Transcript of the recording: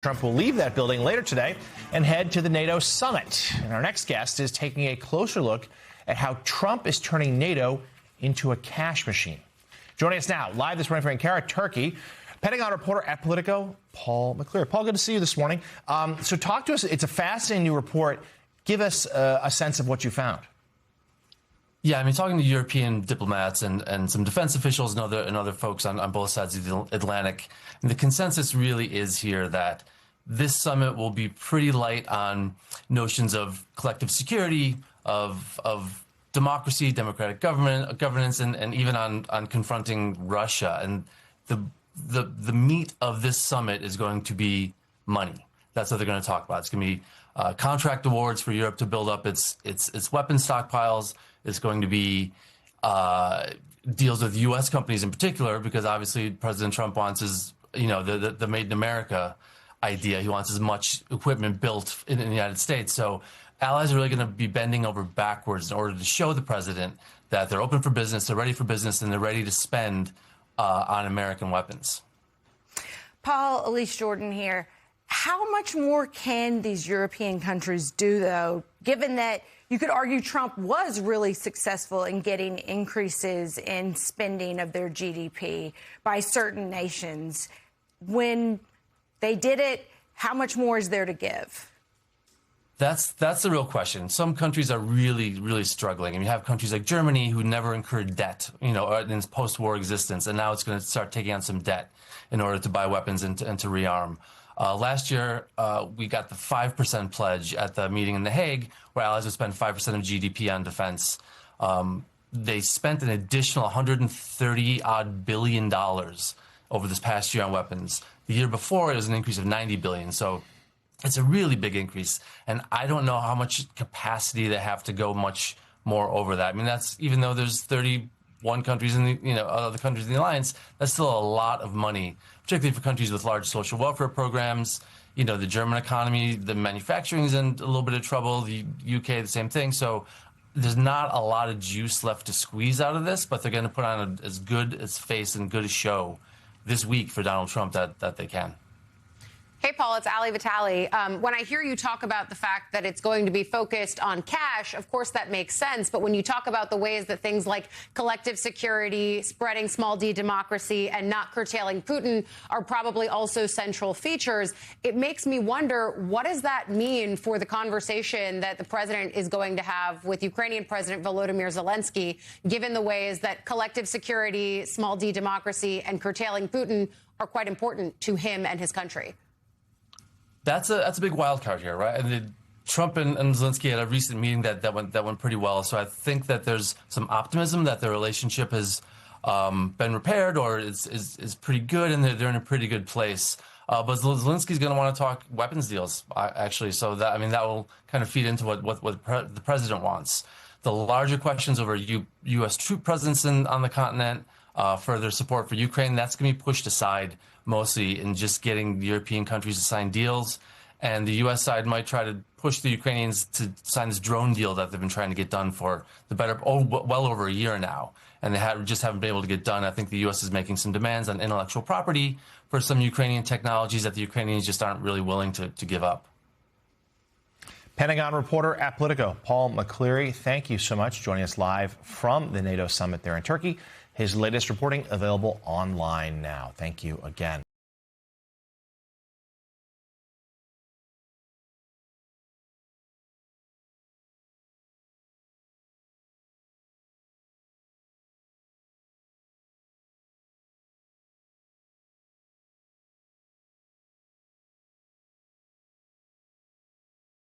Trump will leave that building later today and head to the NATO summit. And our next guest is taking a closer look at how Trump is turning NATO into a cash machine. Joining us now, live this morning from Ankara, Turkey, Pentagon reporter at Politico, Paul McCleary. Paul, good to see you this morning. So talk to us. It's a fascinating new report. Give us a sense of what you found. Yeah, I mean, talking to European diplomats and some defense officials and other folks on both sides of the Atlantic, and the consensus really is here that this summit will be pretty light on notions of collective security, of democracy, democratic governance, and even on confronting Russia. And the meat of this summit is going to be money. That's what they're going to talk about. It's going to be contract awards for Europe to build up its weapon stockpiles. It's going to be deals with U.S. companies in particular, because obviously President Trump wants the Made in America idea. He wants as much equipment built in the United States. So allies are really going to be bending over backwards in order to show the president that they're open for business, they're ready for business, and they're ready to spend on American weapons. Paul, Elise Jordan here. How much more can these European countries do, though, given that you could argue Trump was really successful in getting increases in spending of their GDP by certain nations? When they did it, how much more is there to give? That's the real question. Some countries are really, really struggling. I mean, you have countries like Germany who never incurred debt, in its post-war existence, and now it's going to start taking on some debt in order to buy weapons and to rearm. Last year, we got the 5% pledge at the meeting in The Hague, where allies would spend 5% of GDP on defense. They spent an additional $130-odd billion over this past year on weapons. The year before, it was an increase of $90 billion. So it's a really big increase. And I don't know how much capacity they have to go much more over that. I mean, that's even though there's 31 countries in the, other countries in the alliance, that's still a lot of money, particularly for countries with large social welfare programs. The German economy, the manufacturing is in a little bit of trouble. The UK, the same thing. So there's not a lot of juice left to squeeze out of this, but they're going to put on as good as face and good a show this week for Donald Trump that they can. Hey, Paul, it's Ali Vitali. When I hear you talk about the fact that it's going to be focused on cash, of course, that makes sense. But when you talk about the ways that things like collective security, spreading small d democracy, and not curtailing Putin are probably also central features, it makes me wonder, what does that mean for the conversation that the president is going to have with Ukrainian President Volodymyr Zelensky, given the ways that collective security, small d democracy, and curtailing Putin are quite important to him and his country? That's a big wild card here, right? And Trump and Zelensky had a recent meeting that went pretty well. So I think that there's some optimism that their relationship has been repaired or is pretty good, and they're in a pretty good place. But Zelensky's going to want to talk weapons deals, actually. So that will kind of feed into what the president wants. The larger questions over U.S. troop presence on the continent, further support for Ukraine, that's going to be pushed aside mostly in just getting the European countries to sign deals. And the U.S. side might try to push the Ukrainians to sign this drone deal that they've been trying to get done for well over a year now. And they just haven't been able to get done. I think the U.S. is making some demands on intellectual property for some Ukrainian technologies that the Ukrainians just aren't really willing to give up. Pentagon reporter at Politico, Paul McCleary, thank you so much, joining us live from the NATO summit there in Turkey. His latest reporting available online now. Thank you again.